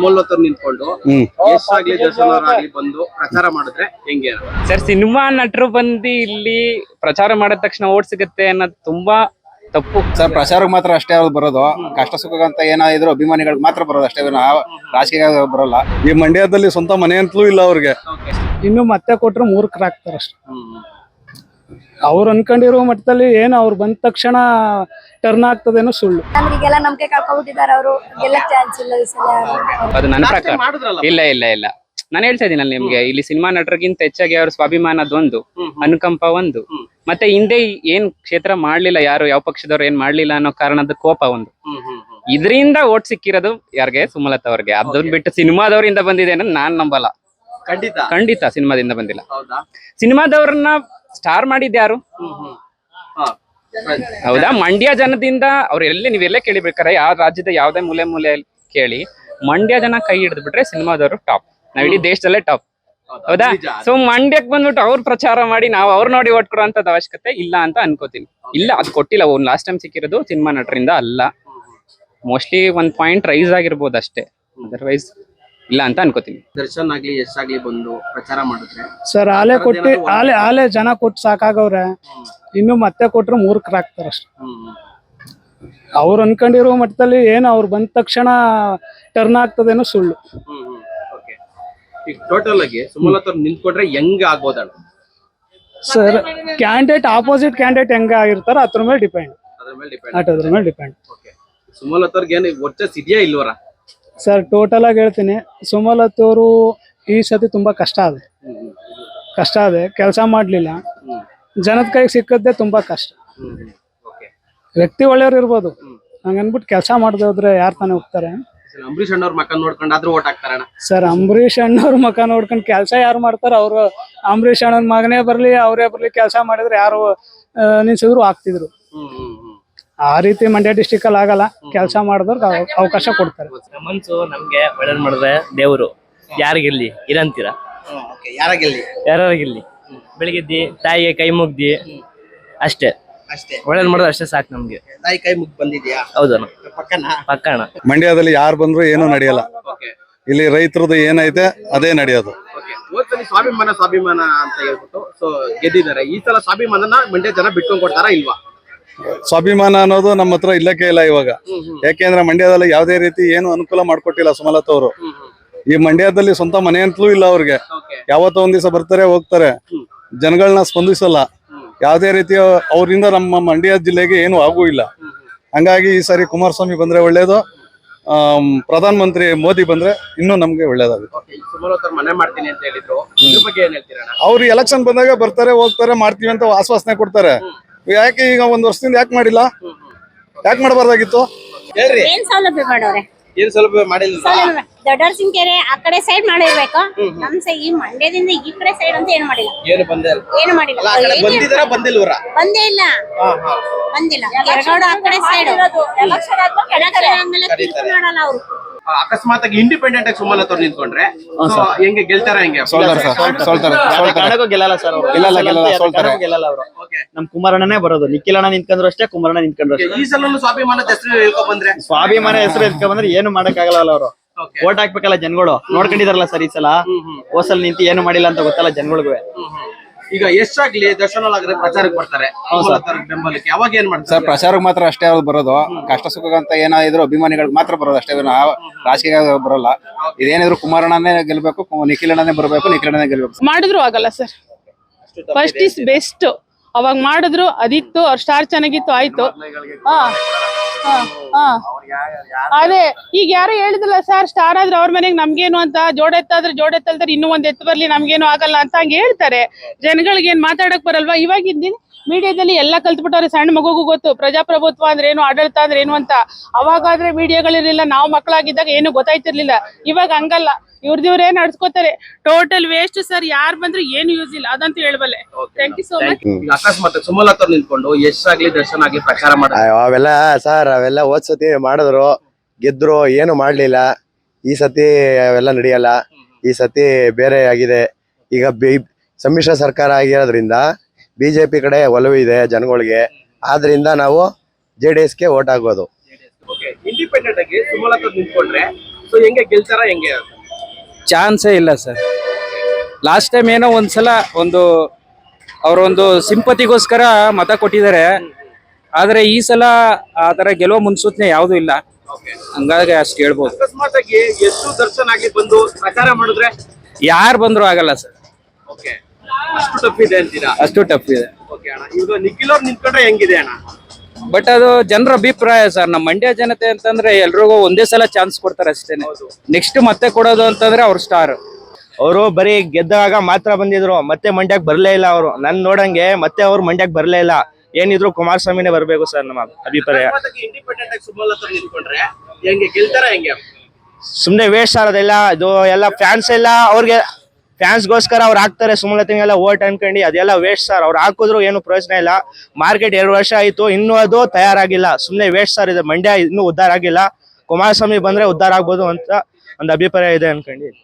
ಸುಮಲತಾ ನಿಂತ್ಕೊಂಡು ಎಷ್ಟಾಗ್ಲಿ ದರ್ಶನ್ ಅವರಾಗ್ಲಿ ಬಂದು ಪ್ರಚಾರ ಮಾಡಿದ್ರೆ ಹೆಂಗೆ? ಸರ್, ಸಿನಿಮಾ ನಟರು ಬಂದು ಇಲ್ಲಿ ಪ್ರಚಾರ ಮಾಡಿದ ತಕ್ಷಣ ಓಟ್ ಸಿಗುತ್ತೆ ಅನ್ನೋದು ತುಂಬಾ ತಪ್ಪು ಸರ್. ಪ್ರಚಾರಕ್ಕೆ ಮಾತ್ರ ಅಷ್ಟೇ ಅವ್ರು ಬರೋದು. ಕಷ್ಟ ಸುಖಕ್ಕಂತ ಏನಾದ್ರು ಅಭಿಮಾನಿಗಳಿಗೆ ಮಾತ್ರ ಬರೋದು ಅಷ್ಟೇ, ರಾಜಕೀಯ ಬರೋಲ್ಲ. ಈ ಮಂಡ್ಯದಲ್ಲಿ ಸ್ವಂತ ಮನೆ ಅಂತಲೂ ಇಲ್ಲ ಅವ್ರಿಗೆ. ಇನ್ನು ಮತ್ತೆ ಕೊಟ್ರೆ ಮೂರ್ಖರಾಗ್ತಾರ ಅಷ್ಟೇ. ಅವ್ರು ಅನ್ಕೊಂಡಿರೋ ಮಟ್ಟದಲ್ಲಿ ಏನು ಅವ್ರು ಬಂದ ತಕ್ಷಣ ಟರ್ನ್ ಆಗ್ತದೇನೋ ಸುಳ್ಳು. ನಮಗೆಲ್ಲ ನಂಬಿಕೆ ಕಳ್ಕೊಂಡ್ಬಿಟ್ಟಿದ್ದಾರೆ. ಅವರು ಗೆಲ್ಲಕ್ ಚಾನ್ಸ್ ಇಲ್ಲ ಈ ಸಲ. ಅದು ನನ್ನ ಪ್ರಕಾರ ಇಲ್ಲ ಇಲ್ಲ ಇಲ್ಲ. ನಾನು ಹೇಳ್ತಾ ಇದೀನಲ್ಲ ನಿಮ್ಗೆ, ಇಲ್ಲಿ ಸಿನಿಮಾ ನಟರಿಗಿಂತ ಹೆಚ್ಚಾಗಿ ಅವ್ರ ಸ್ವಾಭಿಮಾನದೊಂದು, ಅನುಕಂಪ ಒಂದು, ಮತ್ತೆ ಹಿಂದೆ ಏನ್ ಕ್ಷೇತ್ರ ಮಾಡ್ಲಿಲ್ಲ, ಯಾರು ಯಾವ ಪಕ್ಷದವ್ರು ಏನ್ ಮಾಡ್ಲಿಲ್ಲ ಅನ್ನೋ ಕಾರಣದ ಕೋಪ ಒಂದು, ಇದರಿಂದ ಓಟ್ ಸಿಕ್ಕಿರೋದು ಯಾರಿಗೆ? ಸುಮಲತಾ ಅವ್ರಿಗೆ. ಅದನ್ನ ಬಿಟ್ಟು ಸಿನಿಮಾದವರಿಂದ ಬಂದಿದೆ ಅನ್ನೋದು ನಾನ್ ನಂಬಲ್ಲ. ಖಂಡಿತ ಸಿನಿಮಾದಿಂದ ಬಂದಿಲ್ಲ. ಸಿನಿಮಾದವ್ರನ್ನ ಸ್ಟಾರ್ ಮಾಡಿದ್ ಯಾರು? ಹೌದಾ? ಮಂಡ್ಯ ಜನದಿಂದ ಅವ್ರು ನೀವೆಲ್ಲ ಕೇಳಿಬೇಕಾರೆ, ಯಾವ ರಾಜ್ಯದ ಯಾವ್ದೇ ಮೂಲೆ ಕೇಳಿ, ಮಂಡ್ಯ ಜನ ಕೈ ಹಿಡಿದು ಬಿಟ್ರೆ ಸಿನಿಮಾದವರು ಟಾಪ್. ನಾವ್ ಇಡೀ ದೇಶದಲ್ಲೇ ಟಾಪ್. ಹೌದಾ? ಸೊ ಮಂಡ್ಯಕ್ ಬಂದ್ಬಿಟ್ಟು ಅವ್ರ ಪ್ರಚಾರ ಮಾಡಿ ನಾವು ಅವ್ರು ನೋಡಿ ಓಟ್ ಕೊಡುವಂತದ್ ಅವಶ್ಯಕತೆ ಇಲ್ಲ ಅಂತ ಅನ್ಕೋತೀನಿ. ಇಲ್ಲ, ಅದು ಕೊಟ್ಟಿಲ್ಲ. ಲಾಸ್ಟ್ ಟೈಮ್ ಸಿಕ್ಕಿರೋದು ಸಿನಿಮಾ ನಟರಿಂದ ಅಲ್ಲ. ಮೋಸ್ಟ್ಲಿ 1 ಪಾಯಿಂಟ್ ರೈಸ್ ಆಗಿರ್ಬೋದು ಅಷ್ಟೇ, ಅದರ್ವೈಸ್ ಇಲ್ಲ ಅಂತ ಅನ್ಕೋತೀನಿ. ದರ್ಶನ್ ಆಗ್ಲಿ ಎಷ್ಟಾಗ್ಲಿ ಬಂದು ಪ್ರಚಾರ ಮಾಡಿದ್ರೆ ಸರ್, ಆಲೆ ಜನ ಕೊಟ್ಟು ಸಾಕಾಗವ್ರೆ. ಇನ್ನು ಮತ್ತೆ ಕೊಟ್ರೆ ಮೂರ್ಖರಾಗ್ತಾರ ಅಷ್ಟೇ. ಅವ್ರು ಅನ್ಕೊಂಡಿರೋ ಮಟ್ಟದಲ್ಲಿ ಏನು ಅವ್ರು ಬಂದ ತಕ್ಷಣ ಟರ್ನ್ ಆಗ್ತದೇನೋ ಸುಳ್ಳು. ಟೋಟಲ್ ಆಗಿ ಸುಮಲತಾ ನಿಂತ್ಕೊಂಡ್ರೆ ಹೆಂಗ್ ಆಗ್ಬೋದಣ್ಣ? ಸರ್, ಕ್ಯಾಂಡಿಡೇಟ್ ಆಪೋಸಿಟ್ ಕ್ಯಾಂಡಿಡೇಟ್ ಹೆಂಗ ಆಗಿರ್ತಾರ ಅದ್ರ ಮೇಲೆ ಡಿಪೆಂಡ್. ಸುಮಲತಾ ಏನು ವರ್ಚಸ್ ಇದೆಯಾ ಇಲ್ವರ? ಸರ್, ಟೋಟಲ್ ಆಗಿ ಹೇಳ್ತೀನಿ, ಸುಮಲತಾ ಅವರು ಈ ಸತಿ ತುಂಬಾ ಕಷ್ಟ ಇದೆ. ಕೆಲಸ ಮಾಡ್ಲಿಲ್ಲ, ಜನದ ಕೈಗೆ ಸಿಕ್ಕದ್ದೇ ತುಂಬಾ ಕಷ್ಟ. ವ್ಯಕ್ತಿ ಒಳ್ಳೆಯವ್ರು ಇರ್ಬೋದು, ಹಂಗನ್ಬಿಟ್ಟು ಕೆಲಸ ಮಾಡದೆ ಹೋದ್ರೆ ಯಾರು ತಾನೇ ಹೋಗ್ತಾರೆ? ಅಂಬರೀಷ್ ಅಣ್ಣವ್ರ ಮಕ್ಕ ನೋಡ್ಕೊಂಡಾದ್ರೂ ಓಟ್ ಹಾಕ್ತಾರಣ್ಣ. ಸರ್, ಅಂಬರೀಷ್ ಅಣ್ಣವ್ರ ಮಕ ನೋಡ್ಕೊಂಡು ಕೆಲಸ ಯಾರು ಮಾಡ್ತಾರ? ಅವ್ರು ಅಂಬರೀಷ್ ಅಣ್ಣನ ಮಗನೇ ಬರ್ಲಿ, ಅವರೇ ಬರ್ಲಿ, ಕೆಲಸ ಮಾಡಿದ್ರೆ ಯಾರು ನಿಲ್ಸಿದ್ರು ಆಗ್ತಿದ್ರು. ಆ ರೀತಿ ಮಂಡ್ಯ ಡಿಸ್ಟಿಕ್ ಅಲ್ಲಿ ಆಗಲ್ಲ. ಕೆಲಸ ಮಾಡಿದವ್ರಿಗೆ ಅವಕಾಶ ಕೊಡ್ತಾರೆ. ಮನ್ಸು ನಮ್ಗೆ ಒಳ್ಳೇದ್ ಮಾಡಿದ್ರೆ ದೇವ್ರು ಯಾರಿಗಿರ್ಲಿ ಇರಂತೀರಾ? ಯಾರಾಗಿರ್ಲಿ ಬೆಳಿಗ್ಗೆದ್ದಿ ತಾಯಿಗೆ ಕೈ ಮುಗ್ದಿ ಅಷ್ಟೇ ಒಳ್ಳೇದ್ ಮಾಡಿದ್ರೆ ಅಷ್ಟೇ ಸಾಕು ನಮ್ಗೆ. ತಾಯಿ ಕೈ ಮುಗ್ ಬಂದಿದ್ಯಾ? ಹೌದಣ್ಣ, ಪಕ್ಕಣ. ಮಂಡ್ಯದಲ್ಲಿ ಯಾರು ಬಂದ್ರು ಏನೂ ನಡೆಯಲ್ಲ. ಇಲ್ಲಿ ರೈತರದ್ದು ಏನೈತೆ ಅದೇ ನಡೆಯೋದು. ಸ್ವಾಭಿಮಾನ ಅಂತ ಹೇಳ್ಬಿಟ್ಟು ಸೊ ಗೆದ್ದಿದ್ದಾರೆ. ಈ ಸಲ ಸ್ವಾಭಿಮಾನನ ಮಂಡ್ಯ ಜನ ಬಿಟ್ಕೊಂಡ್ ಕೊಡ್ತಾರ ಇಲ್ವಾ? ಸ್ವಾಭಿಮಾನ ಅನ್ನೋದು ನಮ್ಮ ಹತ್ರ ಇಲ್ಲಕ್ಕೆ ಇಲ್ಲ ಇವಾಗ. ಯಾಕೆಂದ್ರೆ ಮಂಡ್ಯದಲ್ಲಿ ಯಾವುದೇ ರೀತಿ ಏನು ಅನುಕೂಲ ಮಾಡ್ಕೊಟ್ಟಿಲ್ಲ ಸುಮಲತಾ ಅವರು. ಈ ಮಂಡ್ಯದಲ್ಲಿ ಸ್ವಂತ ಮನೆ ಅಂತಲೂ ಇಲ್ಲ ಅವ್ರಿಗೆ. ಯಾವತ್ತೋ ಒಂದ್ ದಿವಸ ಬರ್ತಾರೆ ಹೋಗ್ತಾರೆ, ಜನಗಳನ್ನ ಸ್ಪಂದಿಸಲ್ಲ. ಯಾವುದೇ ರೀತಿಯ ಅವರಿಂದ ನಮ್ಮ ಮಂಡ್ಯ ಜಿಲ್ಲೆಗೆ ಏನು ಆಗೂ ಇಲ್ಲ. ಹಂಗಾಗಿ ಈ ಸಾರಿ ಕುಮಾರಸ್ವಾಮಿ ಬಂದ್ರೆ ಒಳ್ಳೇದು, ಪ್ರಧಾನ ಮಂತ್ರಿ ಮೋದಿ ಬಂದ್ರೆ ಇನ್ನೂ ನಮ್ಗೆ ಒಳ್ಳೇದಾಗುತ್ತೆ. ಅವ್ರು ಎಲೆಕ್ಷನ್ ಬಂದಾಗ ಬರ್ತಾರೆ ಹೋಗ್ತಾರೆ, ಮಾಡ್ತೀವಿ ಅಂತ ಆಶ್ವಾಸನೆ ಕೊಡ್ತಾರೆ. ಯಾಕೆ ಈಗ 1 ವರ್ಷದಿಂದ ಯಾಕೆ ಮಾಡಿಲ್ಲ? ಯಾಕೆ ಮಾಡಬಾರ್ದಾಗಿತ್ತು? ಏನ್ ಸೌಲಭ್ಯ ಮಾಡೋರೆ? ಏನ್ ಸೌಲಭ್ಯ ಮಾಡಿಲ್ಲ? ದೊಡ್ಡರ್ಸಿನಕೆರೆ ಆ ಕಡೆ ಸೈಡ್ ಮಾಡಿರ್ಬೇಕು. ನಮ್ ಈ ಮಂಡ್ಯದಿಂದ ಈ ಕಡೆ ಸೈಡ್ ಅಂತ ಏನು ಮಾಡಿಲ್ಲ. ಏನು ಮಾಡಿಲ್ಲ. ಬಂದೇ ಇಲ್ಲ. ಎರಗೌಡ ಆ ಕಡೆ ಸೈಡ್ ಮಾಡಲ್ಲ ಅವರು. ಅಕಸ್ಮಾತ್ ಆಗಿ ಇಂಡಿಪೆಂಡೆಂಟ್ ಆಗಿ ಸುಮಲತಾ ಅವ್ರು ನಿಂತ್ಕೊಂಡ್ರೆ ಹೆಂಗೆ ಗೆಲ್ತಾರ? ಹೆಂಗೆ ಗೆಲ್ಲಲ್ಲ ಸರ್ ಅವರು. ಗೆಲ್ಲಲ್ಲ ಅವರು. ನಮ್ ಕುಮಾರಣ್ಣನೇ ಬರೋದು. ನಿಖಿಲ್ ಅಣ್ಣ ನಿಂತ್ಕೊಂಡ್ರು ಅಷ್ಟೇ, ಕುಮಾರಣ್ಣ ನಿಂತ್ಕೊಂಡ್ರು ಅಷ್ಟೇ. ಈ ಸಲ ಸ್ವಾಭಿಮಾನದ ಹೆಸರು ಹೇಳ್ಕೊಂಡ್ ಬಂದ್ರೆ ಹೆಸರು ಎತ್ಕೊಂಡ್ ಬಂದ್ರೆ ಏನು ಮಾಡಕ್ ಆಗಲ್ಲ ಅವರು. ಓಟ್ ಹಾಕ್ಬೇಕಲ್ಲ ಜನಗಳು. ನೋಡ್ಕೊಂಡಿದಾರಲ್ಲ ಸರ್, ಈ ಸಲ ಹೋಸಲ್ ನಿಂತು ಏನು ಮಾಡಿಲ್ಲ ಅಂತ ಗೊತ್ತಲ್ಲ ಜನಗಳಿಗೂ. ಈಗ ಎಷ್ಟಾಗ್ಲಿ ದರ್ಶನ ಆಗ್ರೆ ಪ್ರಚಾರಕ್ಕೆ ಬರ್ತಾರೆ ಬೆಂಬಲಕ್ಕೆ. ಯಾವಾಗ ಏನ್ ಮಾಡ್ತಾರೆ? ಸರ್, ಪ್ರಚಾರಕ್ಕೆ ಮಾತ್ರ ಅಷ್ಟೇ ಅವ್ರು ಬರೋದು. ಕಷ್ಟ ಸುಖಕ್ಕಂತ ಏನಾದ್ರು ಅಭಿಮಾನಿಗಳಿಗೆ ಮಾತ್ರ ಬರೋದು ಅಷ್ಟೇ, ರಾಜಕೀಯ ಬರೋಲ್ಲ. ಇದೇನಿದ್ರು ಕುಮಾರಣ್ಣನೇ ಗೆಲ್ಬೇಕು, ನಿಖಿಲ್ ಅಣ್ಣನೇ ಬರ್ಬೇಕು, ನಿಖಿಲ್ ಅಣ್ಣನೇ ಗೆಲ್ಬೇಕು. ಮಾಡಿದ್ರು ಆಗಲ್ಲ ಸರ್. First is best. ಅವಾಗ ಮಾಡಿದ್ರು, ಅದಿತ್ತು, ಅವ್ರ ಸ್ಟಾರ್ ಚೆನ್ನಾಗಿತ್ತು, ಆಯ್ತು. ಅದೇ ಈಗ ಯಾರು ಹೇಳಿದ್ರಲ್ಲ ಸರ್, ಸ್ಟಾರ್ ಆದ್ರೆ ಅವ್ರ ಮನೆಗೆ ನಮ್ಗೇನು ಅಂತ, ಜೋಡೆತ್ತಲ್ದ್ರೆ ಇನ್ನೂ ಒಂದ್ ಎತ್ತು ಬರ್ಲಿ ನಮ್ಗೇನು ಆಗಲ್ಲ ಅಂತ ಹಂಗೆ ಹೇಳ್ತಾರೆ. ಜನಗಳಿಗೆ ಏನ್ ಮಾತಾಡಕ್ ಬರಲ್ವಾ? ಇವಾಗಿದ್ದೀನಿ ಮೀಡಿಯಾದಲ್ಲಿ ಎಲ್ಲ ಕಲ್ತ್ಬಿಟ್ಟವ್ರೆ. ಸಣ್ಣ ಮಗುಗೂ ಗೊತ್ತು ಪ್ರಜಾಪ್ರಭುತ್ವ ಅಂದ್ರೆ ಏನು, ಆಡಳಿತ ಅಂದ್ರೆ ಏನು ಅಂತ. ಅವಾಗಾದ್ರೆ ಮೀಡಿಯಾಗಳಿರ್ಲಿಲ್ಲ, ನಾವು ಮಕ್ಕಳಾಗಿದ್ದಾಗ ಏನು ಗೊತ್ತಾಯ್ತಿರ್ಲಿಲ್ಲ. ಇವಾಗ ಹಂಗಲ್ಲ, ಇವ್ರದಿವ್ರೇ ನಡ್ಸ್ಕೊತಾರೆ. Total waste sir. ಯಾರು ಬಂದ್ರು ಏನು ಯೂಸ್ ಇಲ್ಲ, ಅದಂತೂ ಹೇಳ್ಬಲ್ಲೆ. Thank you so much. ಅಕಸ್ಮಾತ್ ಸುಮಲತಾ ನಿಂತ್ಕೊಂಡು ಎಷ್ಟಾಗ್ಲಿ ದರ್ಶನ ಆಗ್ಲಿ ಪ್ರಚಾರ ಮಾಡ್ತಾರೆ. ಅವೆಲ್ಲ ಹೋದ್ ಸತಿ ಮಾಡಿದ್ರು, ಗೆದ್ರು, ಏನು ಮಾಡ್ಲಿಲ್ಲ. ಈ ಸತಿ ಅವೆಲ್ಲ ನಡೆಯಲ್ಲ. ಈ ಸತಿ ಬೇರೆ ಆಗಿದೆ. ಈಗ ಸಮ್ಮಿಶ್ರ ಸರ್ಕಾರ ಆಗಿರೋದ್ರಿಂದ ಬಿಜೆಪಿ ಕಡೆ ಒಲವು ಇದೆ ಜನಗಳಿಗೆ. ಆದ್ರಿಂದ ನಾವು JDS ಗೆ ವೋಟ್ ಹಾಕೋದು. ಇಂಡಿಪೆಂಡೆಂಟ್ ಆಗಿ ಸುಮಲತಾ ನಿಂತ್ಕೊಂಡ್ರೆ ಸೊ ಹೆಂಗೆ ಗೆಲ್ತಾರ ಹೆಂಗೆ? ಚಾನ್ಸೇ ಇಲ್ಲ ಸರ್. ಲಾಸ್ಟ್ ಟೈಮ್ ಏನೋ ಒಂದ್ಸಲ ಅವರೊಂದು ಸಿಂಪತಿಗೋಸ್ಕರ ಮತ ಕೊಟ್ಟಿದ್ದಾರೆ. ಆದ್ರೆ ಈ ಸಲ ಆ ತರ ಗೆಲುವ ಮುನ್ಸೂಚನೆ ಯಾವ್ದು ಇಲ್ಲ. ಹಂಗಾಗಿ ಅಷ್ಟು ಹೇಳ್ಬೋದು. ಅಕಸ್ಮಾತ್ ಆಗಿ ಎಷ್ಟು ದರ್ಶನ್ ಆಗಿ ಬಂದು ಪ್ರಚಾರ ಮಾಡಿದ್ರೆ ಯಾರು ಬಂದ್ರು ಆಗಲ್ಲ ಸರ್. ಓಕೆ, ಅಷ್ಟು ಟಫ್ ಇದೆ ಅಂತೀರಾ? ಅಷ್ಟು ಟಫ್ ಇದೆ. ಓಕೆ ಅಣ್ಣ, ಈಗ ನಿಖಿಲ್ ಅವ್ರು ನಿಂತ್ಕೊಂಡ್ರೆ ಹೆಂಗಿದೆ ಅಣ್ಣ? ಬಟ್ ಅದು ಜನರ ಅಭಿಪ್ರಾಯ ಸರ್. ನಮ್ಮ ಮಂಡ್ಯ ಜನತೆ ಅಂತಂದ್ರೆ ಎಲ್ರಿಗೂ ಒಂದೇ ಸಲ ಚಾನ್ಸ್ ಕೊಡ್ತಾರೆ ಅಷ್ಟೇನೆ. ನೆಕ್ಸ್ಟ್ ಮತ್ತೆ ಕೊಡೋದು ಅಂತಂದ್ರೆ ಅವ್ರ ಸ್ಟಾರ್. ಅವರು ಬರೀ ಗೆದ್ದಾಗ ಮಾತ್ರ ಬಂದಿದ್ರು, ಮತ್ತೆ ಮಂಡ್ಯಕ್ಕೆ ಬರ್ಲೇ ಇಲ್ಲ ಅವರು. ನನ್ ನೋಡಂಗೆ ಮತ್ತೆ ಅವ್ರು ಮಂಡ್ಯಕ್ಕೆ ಬರ್ಲೇ ಇಲ್ಲ. ಏನಿದ್ರು ಕುಮಾರಸ್ವಾಮಿನೇ ಬರ್ಬೇಕು ಸರ್ ನಮ್ಮ ಅಭಿಪ್ರಾಯ. ಇಂಡಿಪೆಂಡೆಂಟ್ ಆಗಿ ಸುಮಲತಾ ಅವ್ರು ನಿಂತ್ಕೊಂಡ್ರೆ ಹೆಂಗೆ ಗೆಲ್ತಾರ ಹೆಂಗೆ? ಸುಮ್ನೆ ವೇಸ್ಟ್ ಆಗೋದೆಲ್ಲ. ಇದು ಎಲ್ಲ ಫ್ಯಾನ್ಸ್ ಎಲ್ಲ ಅವ್ರಿಗೆ ಫ್ಯಾನ್ಸ್ಗೋಸ್ಕರ ಅವ್ರು ಹಾಕ್ತಾರೆ ಸುಮಲತೆಗೆಲ್ಲ ಓಟ್ ಅನ್ಕೊಂಡು. ಅದೆಲ್ಲ ವೇಸ್ಟ್ ಸರ್. ಅವ್ರು ಹಾಕಿದ್ರು ಏನು ಪ್ರಯೋಜನ ಇಲ್ಲ. ಮಾರ್ಕೆಟ್ 2 ವರ್ಷ ಆಯ್ತು, ಇನ್ನೂ ಅದು ತಯಾರಾಗಿಲ್ಲ. ಸುಮ್ನೆ ವೇಸ್ಟ್ ಸರ್. ಇದು ಮಂಡ್ಯ ಇನ್ನೂ ಉದ್ಧಾರ ಆಗಿಲ್ಲ. ಕುಮಾರಸ್ವಾಮಿ ಬಂದ್ರೆ ಉದ್ಧಾರ ಆಗ್ಬೋದು ಅಂತ ಒಂದು ಅಭಿಪ್ರಾಯ ಇದೆ ಅನ್ಕೊಂಡು.